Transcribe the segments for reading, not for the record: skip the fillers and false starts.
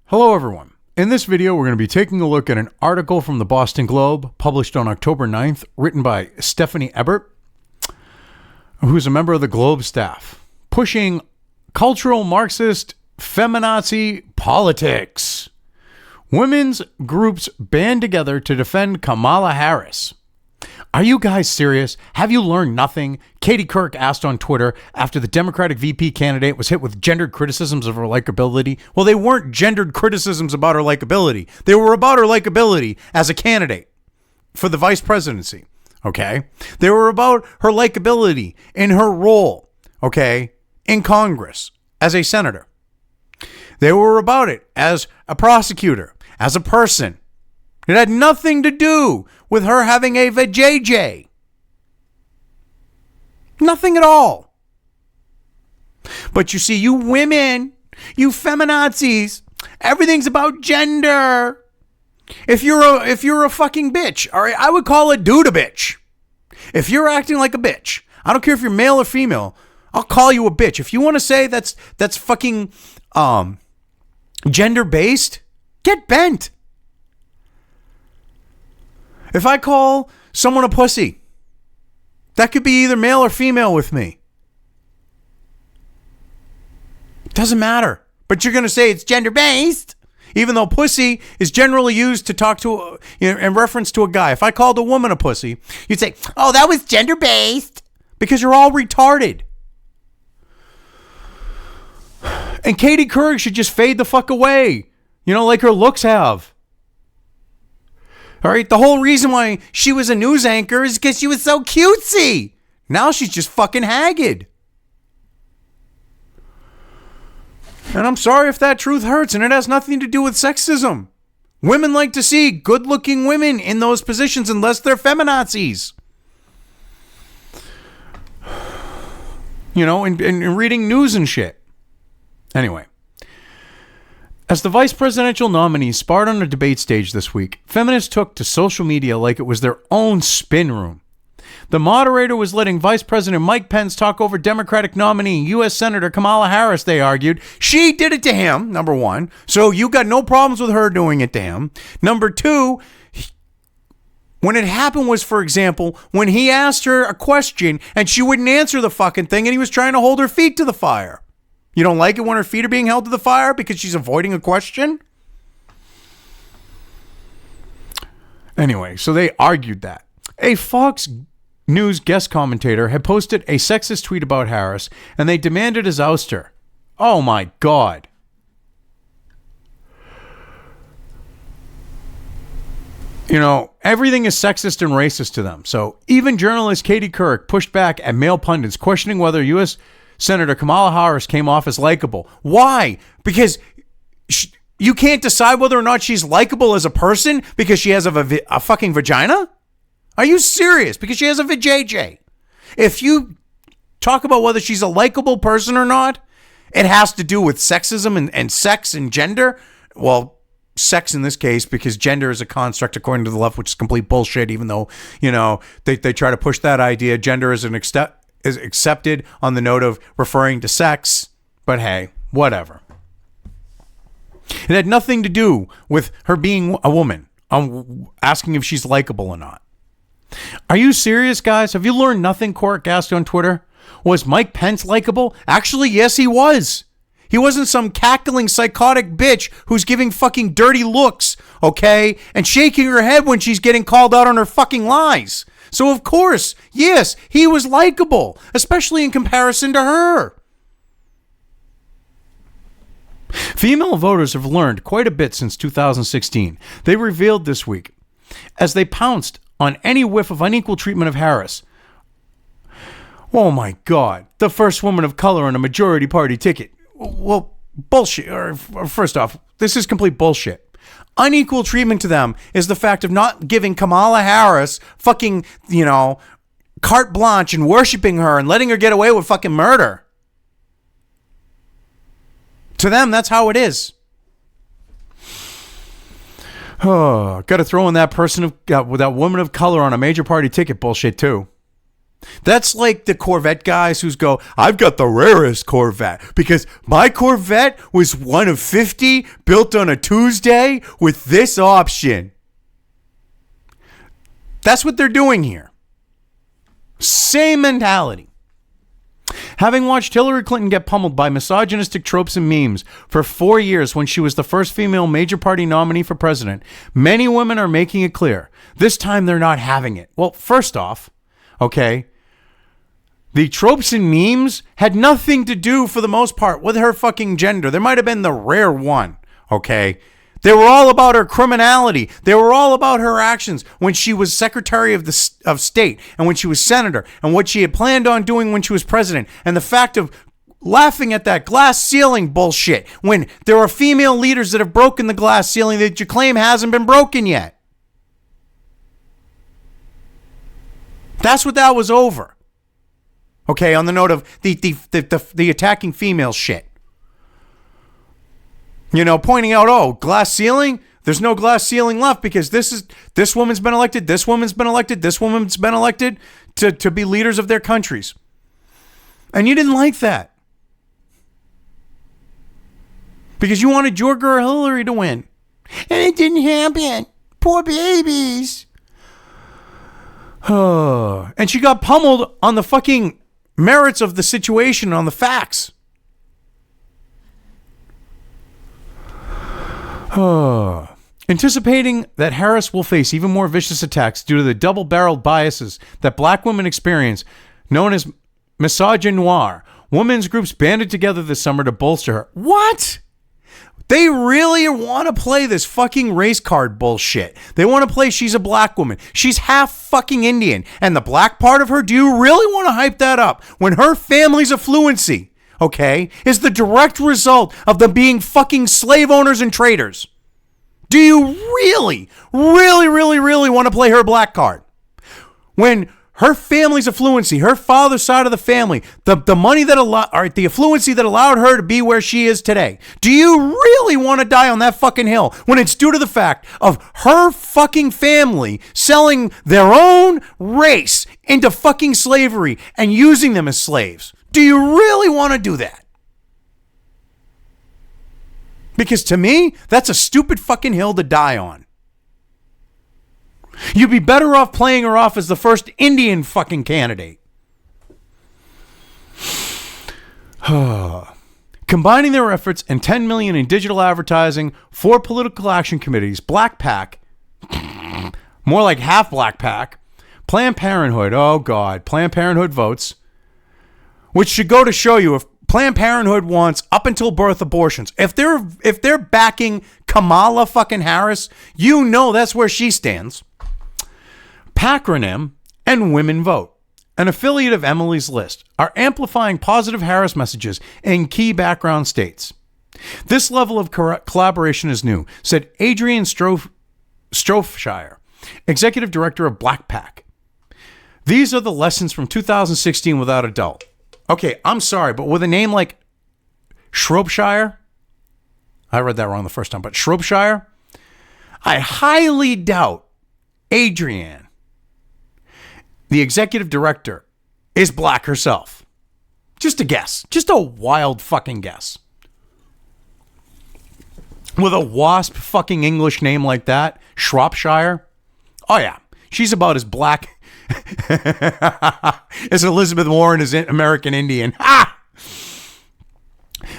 Hello everyone. In this video, we're going to be taking a look at an article from the Boston Globe published on October 9th, written by Stephanie Ebert, who's a member of the Globe staff, pushing cultural Marxist feminazi politics. Women's groups band together to defend Kamala Harris. Are you guys serious? Have you learned nothing? Katie Couric asked on Twitter after the Democratic VP candidate was hit with gendered criticisms of her likability. Well, they weren't gendered criticisms about her likability. They were about her likability as a candidate for the vice presidency, okay? They were about her likability in her role, okay, in Congress as a senator. They were about it as a prosecutor, as a person. It had nothing to do with her having a vajayjay. Nothing at all. But you see, you women, you feminazis, everything's about gender. If you're a fucking bitch, all right, I would call a dude a bitch. If you're acting like a bitch, I don't care if you're male or female, I'll call you a bitch. If you want to say that's fucking gender-based, get bent. If I call someone a pussy, that could be either male or female with me. It doesn't matter. But you're going to say it's gender-based, even though pussy is generally used to talk to, in reference to a guy. If I called a woman a pussy, you'd say, oh, that was gender-based, because you're all retarded. And Katie Couric should just fade the fuck away, like her looks have. All right, the whole reason why she was a news anchor is because she was so cutesy. Now she's just fucking haggard. And I'm sorry if that truth hurts, and it has nothing to do with sexism. Women like to see good-looking women in those positions unless they're feminazis. And reading news and shit. Anyway. As the vice presidential nominees sparred on a debate stage this week, feminists took to social media like it was their own spin room. The moderator was letting Vice President Mike Pence talk over Democratic nominee U.S. Senator Kamala Harris, they argued. She did it to him, number one, so you got no problems with her doing it to him. Number two, when it happened was, for example, when he asked her a question and she wouldn't answer the fucking thing and he was trying to hold her feet to the fire. You don't like it when her feet are being held to the fire because she's avoiding a question? Anyway, so they argued that. A Fox News guest commentator had posted a sexist tweet about Harris, and they demanded his ouster. Oh my God. Everything is sexist and racist to them. So even journalist Katie Couric pushed back at male pundits questioning whether U.S. Senator Kamala Harris came off as likable. Why? Because you can't decide whether or not she's likable as a person because she has a fucking vagina? Are you serious? Because she has a vajayjay. If you talk about whether she's a likable person or not, it has to do with sexism and sex and gender. Well, sex in this case, because gender is a construct according to the left, which is complete bullshit, even though, they try to push that idea. Gender is is accepted on the note of referring to sex, but hey, whatever. It had nothing to do with her being a woman. I'm asking if she's likable or not. Are you serious, guys? Have you learned nothing? Couric asked on Twitter. Was Mike Pence likable? Actually, yes, he was. He wasn't some cackling psychotic bitch who's giving fucking dirty looks, okay? And shaking her head when she's getting called out on her fucking lies. So, of course, yes, he was likable, especially in comparison to her. Female voters have learned quite a bit since 2016. They revealed this week, as they pounced on any whiff of unequal treatment of Harris. Oh my God, the first woman of color on a majority party ticket. Well, bullshit. Or first off, this is complete bullshit. Unequal treatment to them is the fact of not giving Kamala Harris fucking, carte blanche and worshiping her and letting her get away with fucking murder. To them, that's how it is. Oh, got to throw in that that woman of color on a major party ticket bullshit too. That's like the Corvette guys who's go, I've got the rarest Corvette because my Corvette was one of 50 built on a Tuesday with this option. That's what they're doing here. Same mentality. Having watched Hillary Clinton get pummeled by misogynistic tropes and memes for 4 years when she was the first female major party nominee for president, many women are making it clear. This time they're not having it. Well, first off, okay, the tropes and memes had nothing to do, for the most part, with her fucking gender. There might have been the rare one, okay? They were all about her criminality. They were all about her actions when she was Secretary of State and when she was senator and what she had planned on doing when she was president. And the fact of laughing at that glass ceiling bullshit when there are female leaders that have broken the glass ceiling that you claim hasn't been broken yet. That's what that was over. Okay, on the note of the attacking female shit. You know, pointing out, oh, glass ceiling? There's no glass ceiling left because this woman's been elected, this woman's been elected, this woman's been elected to be leaders of their countries. And you didn't like that. Because you wanted your girl Hillary to win. And it didn't happen. Poor babies. And she got pummeled on the fucking merits of the situation, on the facts. Anticipating that Harris will face even more vicious attacks due to the double-barreled biases that black women experience, known as misogynoir, women's groups banded together this summer to bolster her. What? They really want to play this fucking race card bullshit. They want to play she's a black woman. She's half fucking Indian. And the black part of her, do you really want to hype that up when her family's affluency, okay, is the direct result of them being fucking slave owners and traders? Do you really want to play her black card? When her family's affluency, her father's side of the family, the money that the affluency that allowed her to be where she is today. Do you really want to die on that fucking hill when it's due to the fact of her fucking family selling their own race into fucking slavery and using them as slaves? Do you really want to do that? Because to me, that's a stupid fucking hill to die on. You'd be better off playing her off as the first Indian fucking candidate. Combining their efforts and $10 million in digital advertising for political action committees, Black PAC, more like half Black PAC, Planned Parenthood, oh God, Planned Parenthood votes, which should go to show you if Planned Parenthood wants up until birth abortions. If they're backing Kamala fucking Harris, you know that's where she stands. Pacronym and Women Vote, an affiliate of Emily's List, are amplifying positive Harris messages in key background states. This level of collaboration is new, said Adrian Strofshire, executive director of Black PAC. These are the lessons from 2016 without a doubt. Okay, I'm sorry, but with a name like Shropshire, I read that wrong the first time, but Shropshire, I highly doubt Adrienne, the executive director, is black herself. Just a guess. Just a wild fucking guess. With a wasp fucking English name like that, Shropshire, oh yeah, she's about as black as Elizabeth Warren is American Indian. Ha!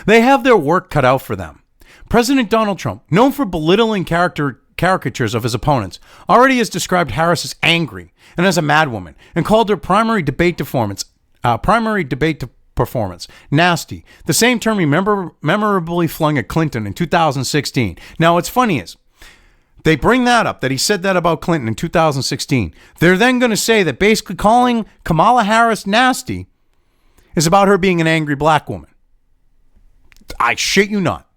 They have their work cut out for them. President Donald Trump, known for belittling caricatures of his opponents, already has described Harris as angry and as a madwoman and called her primary debate performance nasty, the same term he memorably flung at Clinton in 2016. Now, what's funny is, they bring that up, that he said that about Clinton in 2016. They're then going to say that basically calling Kamala Harris nasty is about her being an angry black woman. I shit you not.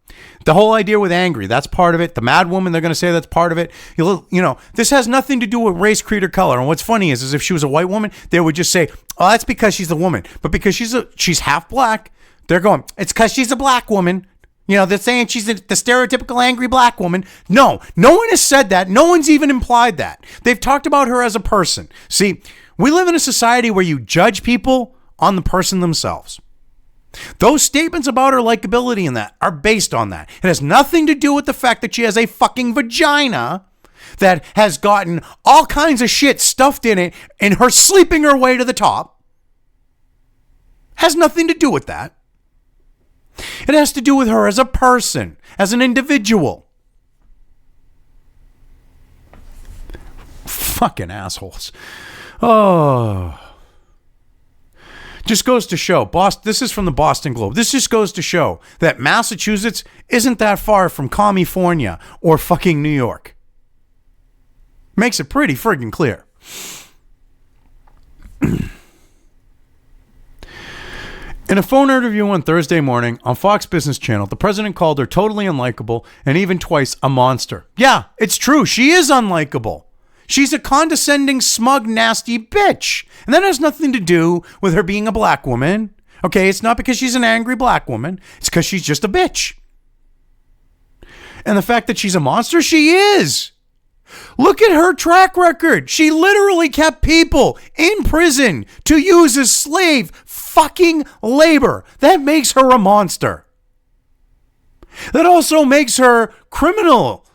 The whole idea with angry, that's part of it. The mad woman, they're going to say that's part of it. You know, this has nothing to do with race, creed, or color. And what's funny is if she was a white woman, they would just say, oh, that's because she's a woman. But because she's half black, they're going, it's because she's a black woman. You know, they're saying she's the stereotypical angry black woman. No one has said that. No one's even implied that. They've talked about her as a person. See, We live in a society where you judge people on the person themselves. Those statements about her likability and that are based on that. It has nothing to do with the fact that she has a fucking vagina that has gotten all kinds of shit stuffed in it and her sleeping her way to the top. Has nothing to do with that. It has to do with her as a person, as an individual. Fucking assholes. Oh. Just goes to show, this is from the Boston Globe. This just goes to show that Massachusetts isn't that far from California or fucking New York. Makes it pretty friggin' clear. In a phone interview on Thursday morning on Fox Business Channel, the president called her totally unlikable and even twice a monster. Yeah, it's true. She is unlikable. She's a condescending, smug, nasty bitch. And that has nothing to do with her being a black woman. Okay, it's not because she's an angry black woman. It's because she's just a bitch. And the fact that she's a monster, she is. Look at her track record. She literally kept people in prison to use as slave fucking labor. That makes her a monster. That also makes her criminal,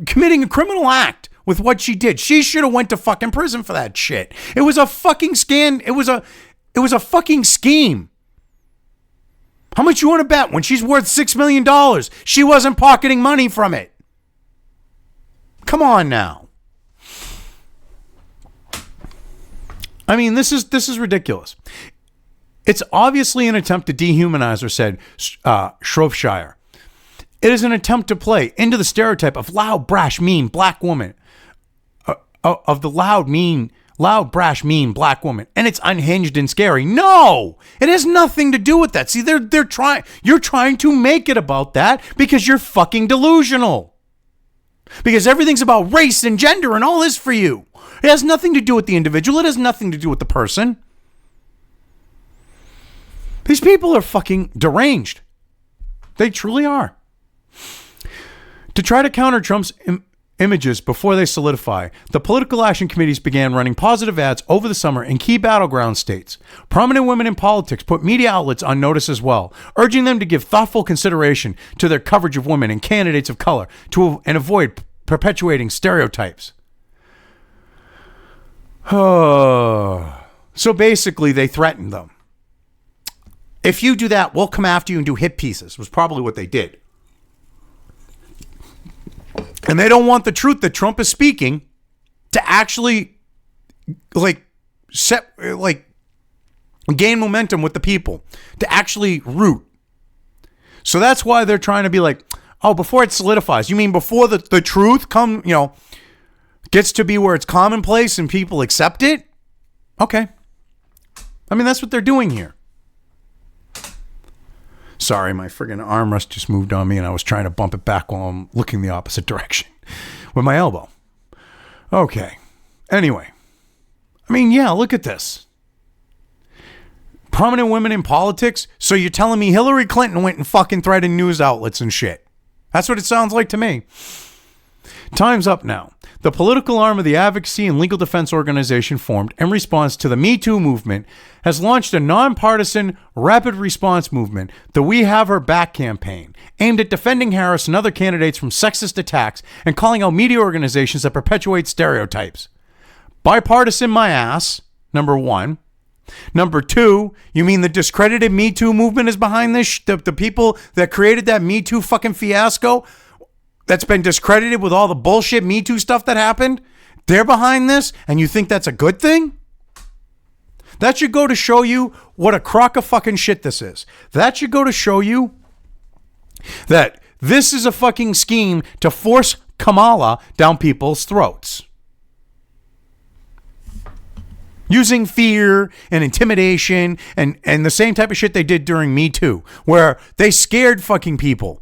committing a criminal act with what she did. She should have went to fucking prison for that shit. It was a fucking it was a fucking scheme. How much you want to bet when she's worth $6 million, she wasn't pocketing money from it? Come on now. I mean, this is ridiculous. It's obviously an attempt to dehumanize her, said Shropshire. It is an attempt to play into the stereotype of loud, brash, mean black woman. Of the loud, brash, mean black woman. And it's unhinged and scary. No, it has nothing to do with that. See, you're trying to make it about that because you're fucking delusional. Because everything's about race and gender and all this for you. It has nothing to do with the individual. It has nothing to do with the person. These people are fucking deranged. They truly are. To try to counter Trump's images before they solidify, the political action committees began running positive ads over the summer in key battleground states. Prominent women in politics put media outlets on notice as well, urging them to give thoughtful consideration to their coverage of women and candidates of color and avoid perpetuating stereotypes. So basically, they threatened them. If you do that, we'll come after you and do hit pieces, was probably what they did. And they don't want the truth that Trump is speaking to actually gain momentum with the people, to actually root. So that's why they're trying to be like, oh, before it solidifies. You mean before the truth gets to be where it's commonplace and people accept it? Okay. I mean, that's what they're doing here. Sorry, my friggin' armrest just moved on me and I was trying to bump it back while I'm looking the opposite direction with my elbow. Okay. Anyway. I mean, yeah, look at this. Prominent women in politics? So you're telling me Hillary Clinton went and fucking threatened news outlets and shit? That's what it sounds like to me. Time's up now. The political arm of the advocacy and legal defense organization formed in response to the Me Too movement has launched a nonpartisan rapid response movement, the We Have Her Back campaign, aimed at defending Harris and other candidates from sexist attacks and calling out media organizations that perpetuate stereotypes. Bipartisan my ass, number one. Number two, you mean the discredited Me Too movement is behind this? The people that created that Me Too fucking fiasco that's been discredited with all the bullshit Me Too stuff that happened? They're behind this, and you think that's a good thing? That should go to show you what a crock of fucking shit this is. That should go to show you that this is a fucking scheme to force Kamala down people's throats. Using fear and intimidation and the same type of shit they did during Me Too, where they scared fucking people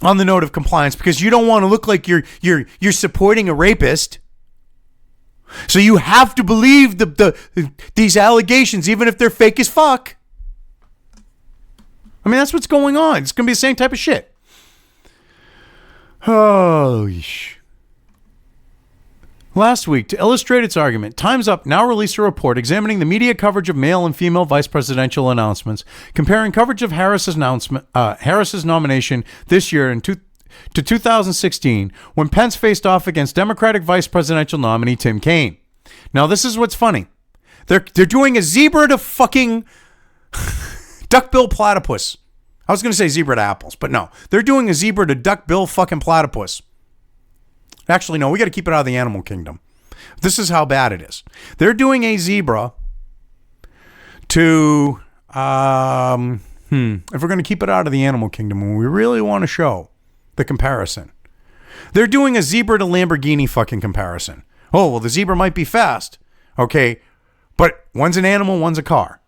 on the note of compliance because you don't want to look like you're supporting a rapist. So you have to believe these allegations, even if they're fake as fuck. I mean, that's what's going on. It's going to be the same type of shit. Oh, Last week, to illustrate its argument, Time's Up now released a report examining the media coverage of male and female vice presidential announcements, comparing coverage of Harris's nomination this year to 2016, when Pence faced off against Democratic vice presidential nominee Tim Kaine. Now, this is what's funny. They're doing a zebra to fucking duckbill platypus. I was going to say zebra to apples, but no. They're doing a zebra to duckbill fucking platypus. Actually, no, we got to keep it out of the animal kingdom. This is how bad it is. They're doing a zebra to, if we're going to keep it out of the animal kingdom, and we really want to show the comparison, they're doing a zebra to Lamborghini fucking comparison. Oh, well, the zebra might be fast. Okay. But one's an animal, one's a car.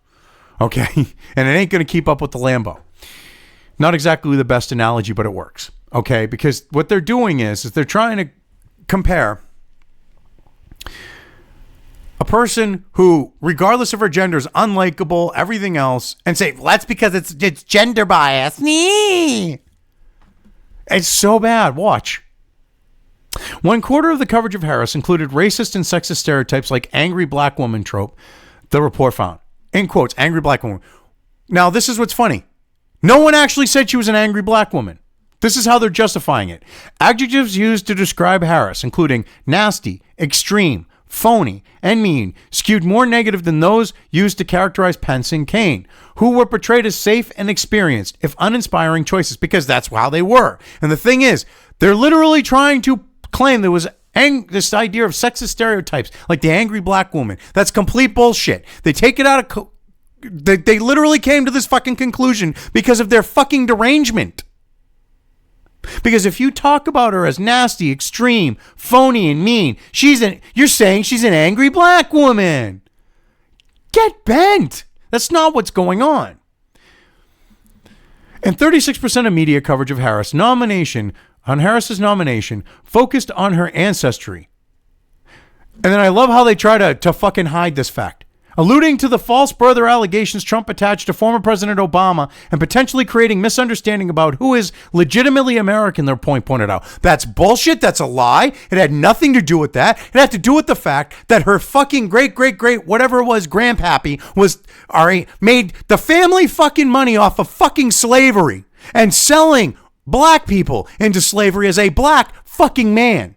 Okay. And it ain't going to keep up with the Lambo. Not exactly the best analogy, but it works. Okay. Because what they're doing is they're trying to compare a person who, regardless of her gender, is unlikable, everything else, and say, well, that's because it's gender bias. It's so bad. Watch. 1/4 of the coverage of Harris included racist and sexist stereotypes like angry black woman trope, the report found. In quotes, angry black woman. Now, this is what's funny. No one actually said she was an angry black woman. This is how they're justifying it. Adjectives used to describe Harris, including nasty, extreme, phony, and mean, skewed more negative than those used to characterize Pence and Kaine, who were portrayed as safe and experienced, if uninspiring choices, because that's how they were. And the thing is, they're literally trying to claim there was this idea of sexist stereotypes, like the angry black woman. That's complete bullshit. They take it out of... They literally came to this fucking conclusion because of their fucking derangement. Because if you talk about her as nasty, extreme, phony, and mean, you're saying she's an angry black woman. Get bent. That's not what's going on. And 36% of media coverage of Harris's nomination focused on her ancestry. And then I love how they try to fucking hide this fact. Alluding to the false brother allegations Trump attached to former President Obama and potentially creating misunderstanding about who is legitimately American, their pointed out. That's bullshit. That's a lie. It had nothing to do with that. It had to do with the fact that her fucking great, whatever it was, grandpappy made the family fucking money off of fucking slavery and selling black people into slavery as a black fucking man.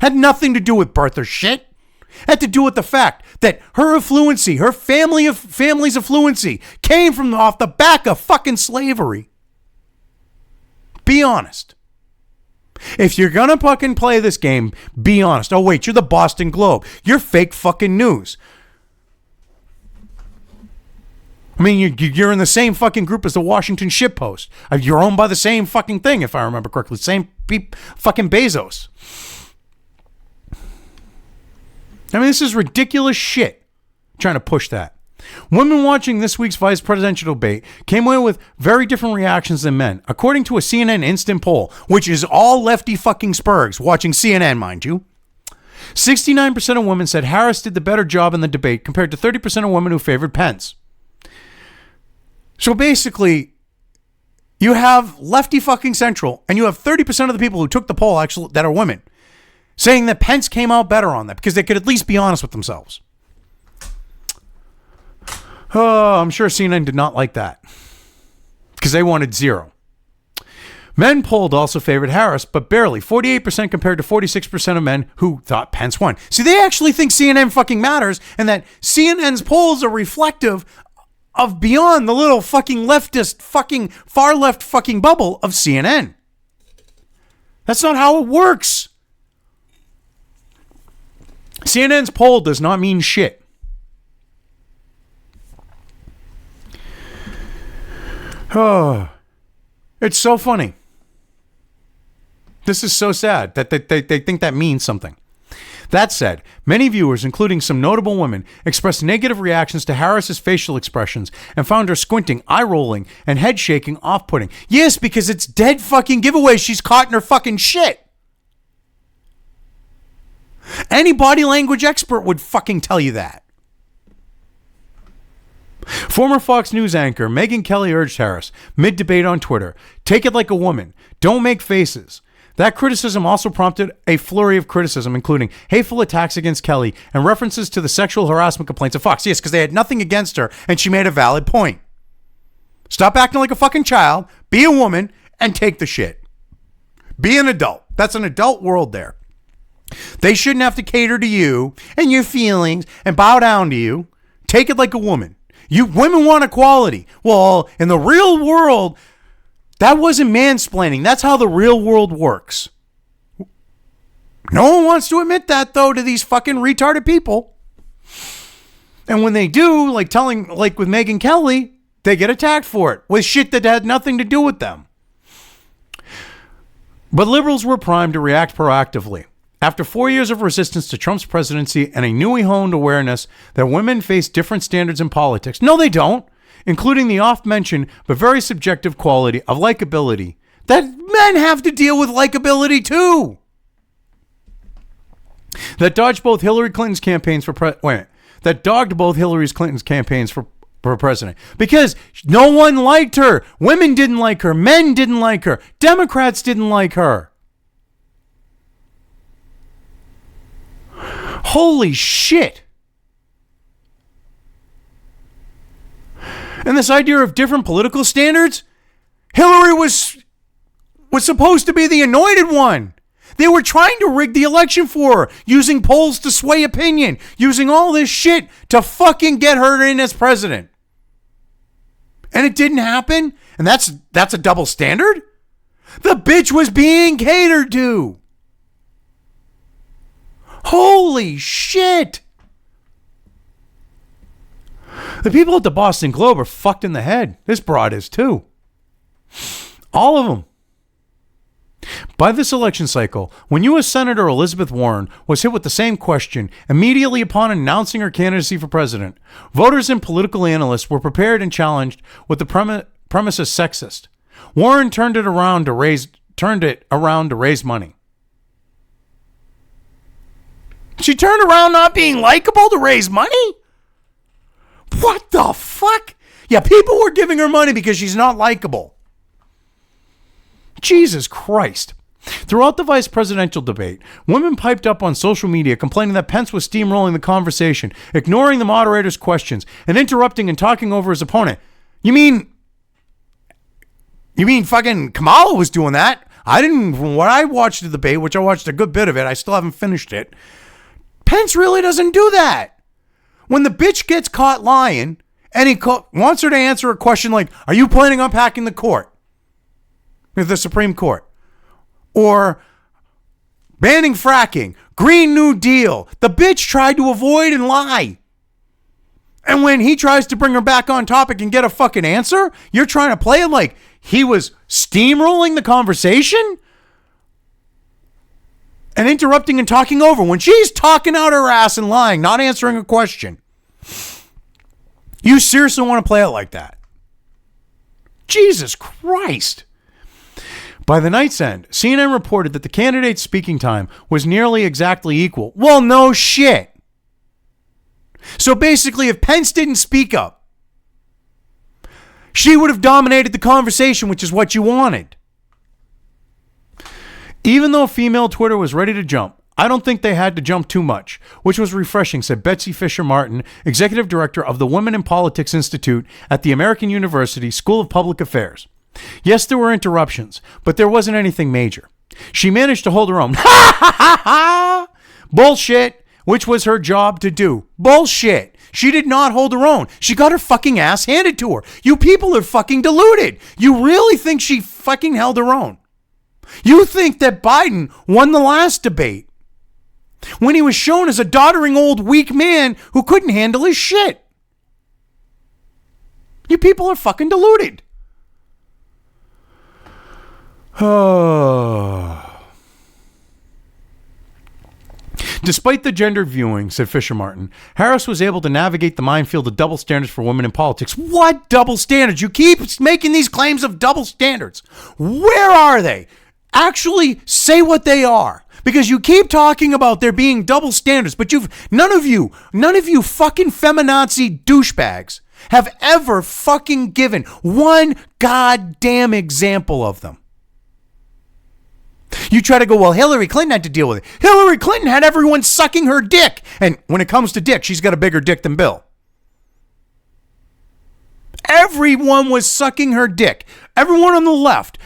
Had nothing to do with birth or shit. Had to do with the fact that her affluency, her family's affluency came from off the back of fucking slavery. Be honest. If you're gonna fucking play this game, be honest. Oh wait, you're the Boston Globe. You're fake fucking news. I mean, you're in the same fucking group as the Washington Ship Post. You're owned by the same fucking thing, if I remember correctly. Same fucking Bezos. I mean, this is ridiculous shit. Trying to push that. Women watching this week's vice presidential debate came away with very different reactions than men, according to a CNN instant poll, which is all lefty fucking spurgs watching CNN, mind you. 69% of women said Harris did the better job in the debate compared to 30% of women who favored Pence. So basically, you have lefty fucking central, and you have 30% of the people who took the poll actually that are women, saying that Pence came out better on that because they could at least be honest with themselves. Oh, I'm sure CNN did not like that because they wanted zero. Men polled also favored Harris, but barely, 48% compared to 46% of men who thought Pence won. See, they actually think CNN fucking matters and that CNN's polls are reflective of beyond the little fucking leftist fucking far left fucking bubble of CNN. That's not how it works. CNN's poll does not mean shit. Oh, it's so funny. This is so sad that they think that means something. That said, many viewers, including some notable women, expressed negative reactions to Harris's facial expressions and found her squinting, eye-rolling, and head-shaking off-putting. Yes, because it's dead fucking giveaway she's caught in her fucking shit. Any body language expert would fucking tell you that. Former Fox News anchor Megyn Kelly urged Harris, mid-debate on Twitter, take it like a woman. Don't make faces. That criticism also prompted a flurry of criticism, including hateful attacks against Kelly and references to the sexual harassment complaints of Fox. Yes, because they had nothing against her, and she made a valid point. Stop acting like a fucking child, be a woman, and take the shit. Be an adult. That's an adult world there. They shouldn't have to cater to you and your feelings and bow down to you. Take it like a woman. You women want equality. Well, in the real world, that wasn't mansplaining. That's how the real world works. No one wants to admit that, though, to these fucking retarded people. And when they do, like with Megyn Kelly, they get attacked for it with shit that had nothing to do with them. But liberals were primed to react proactively. After 4 years of resistance to Trump's presidency and a newly honed awareness that women face different standards in politics, no, they don't, including the oft-mentioned but very subjective quality of likability, that men have to deal with likability too. That dodged both Hillary Clinton's campaigns for that dogged both Hillary Clinton's campaigns for president, because no one liked her. Women didn't like her. Men didn't like her. Democrats didn't like her. Holy shit. And this idea of different political standards, Hillary was supposed to be the anointed one. They were trying to rig the election for her, using polls to sway opinion, using all this shit to fucking get her in as president. And it didn't happen? And that's a double standard? The bitch was being catered to. Holy shit. The people at the Boston Globe are fucked in the head. This broad is too. All of them. By this election cycle, when U.S. Senator Elizabeth Warren was hit with the same question immediately upon announcing her candidacy for president, voters and political analysts were prepared and challenged with the premise as sexist. Warren turned it around to raise money. She turned around not being likable to raise money? What the fuck? Yeah, people were giving her money because she's not likable. Jesus Christ. Throughout the vice presidential debate, women piped up on social media complaining that Pence was steamrolling the conversation, ignoring the moderator's questions, and interrupting and talking over his opponent. You mean fucking Kamala was doing that? When I watched the debate, which I watched a good bit of it, I still haven't finished it. Pence really doesn't do that. When the bitch gets caught lying and he wants her to answer a question like, are you planning on packing the court? With the Supreme Court, or banning fracking, Green New Deal. The bitch tried to avoid and lie. And when he tries to bring her back on topic and get a fucking answer, you're trying to play it like he was steamrolling the conversation and interrupting and talking over when she's talking out her ass and lying, not answering a question. You seriously want to play it like that? Jesus Christ. By the night's end, CNN reported that the candidate's speaking time was nearly exactly equal. Well, no shit. So basically, if Pence didn't speak up, she would have dominated the conversation, which is what you wanted. Even though female Twitter was ready to jump, I don't think they had to jump too much, which was refreshing, said Betsy Fisher Martin, executive director of the Women in Politics Institute at the American University School of Public Affairs. Yes, there were interruptions, but there wasn't anything major. She managed to hold her own. Bullshit, which was her job to do. Bullshit. She did not hold her own. She got her fucking ass handed to her. You people are fucking deluded. You really think she fucking held her own? You think that Biden won the last debate when he was shown as a doddering old weak man who couldn't handle his shit? You people are fucking deluded. Despite the gender viewing, said Fisher Martin, Harris was able to navigate the minefield of double standards for women in politics. What double standards? You keep making these claims of double standards. Where are they? Actually say what they are. Because you keep talking about there being double standards, but none of you fucking feminazi douchebags have ever fucking given one goddamn example of them. You try to go, well, Hillary Clinton had to deal with it. Hillary Clinton had everyone sucking her dick. And when it comes to dick, she's got a bigger dick than Bill. Everyone was sucking her dick. Everyone on the left,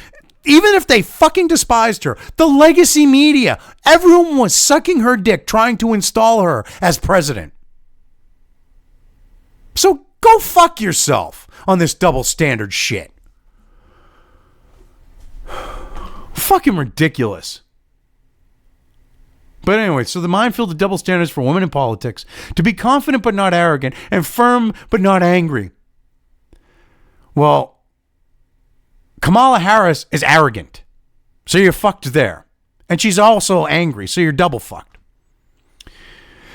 even if they fucking despised her, the legacy media, everyone was sucking her dick trying to install her as president. So go fuck yourself on this double standard shit. Fucking ridiculous. But anyway, so the minefield of double standards for women in politics: to be confident but not arrogant, and firm but not angry. Well, Kamala Harris is arrogant, so you're fucked there. And she's also angry, so you're double fucked.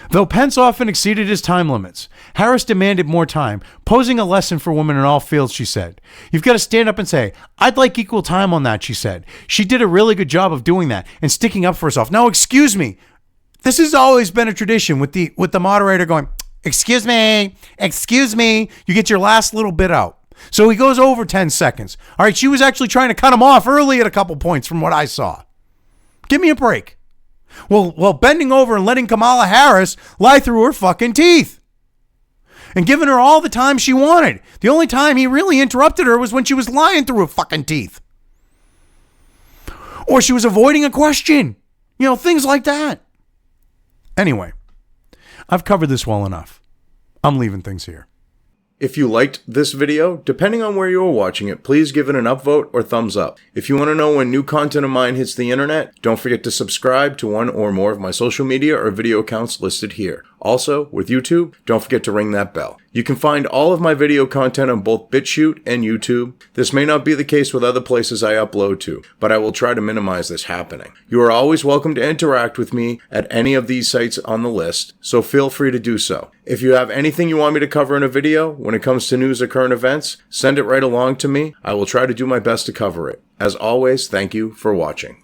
Though Pence often exceeded his time limits, Harris demanded more time, posing a lesson for women in all fields, she said. You've got to stand up and say, I'd like equal time on that, she said. She did a really good job of doing that and sticking up for herself. Now, excuse me. This has always been a tradition with the moderator going, excuse me. You get your last little bit out. So he goes over 10 seconds. All right, she was actually trying to cut him off early at a couple points from what I saw. Give me a break. Well, bending over and letting Kamala Harris lie through her fucking teeth and giving her all the time she wanted. The only time he really interrupted her was when she was lying through her fucking teeth. Or she was avoiding a question. You know, things like that. Anyway, I've covered this well enough. I'm leaving things here. If you liked this video, depending on where you are watching it, please give it an upvote or thumbs up. If you want to know when new content of mine hits the internet, don't forget to subscribe to one or more of my social media or video accounts listed here. Also, with YouTube, don't forget to ring that bell. You can find all of my video content on both BitChute and YouTube. This may not be the case with other places I upload to, but I will try to minimize this happening. You are always welcome to interact with me at any of these sites on the list, so feel free to do so. If you have anything you want me to cover in a video, when it comes to news or current events, send it right along to me. I will try to do my best to cover it. As always, thank you for watching.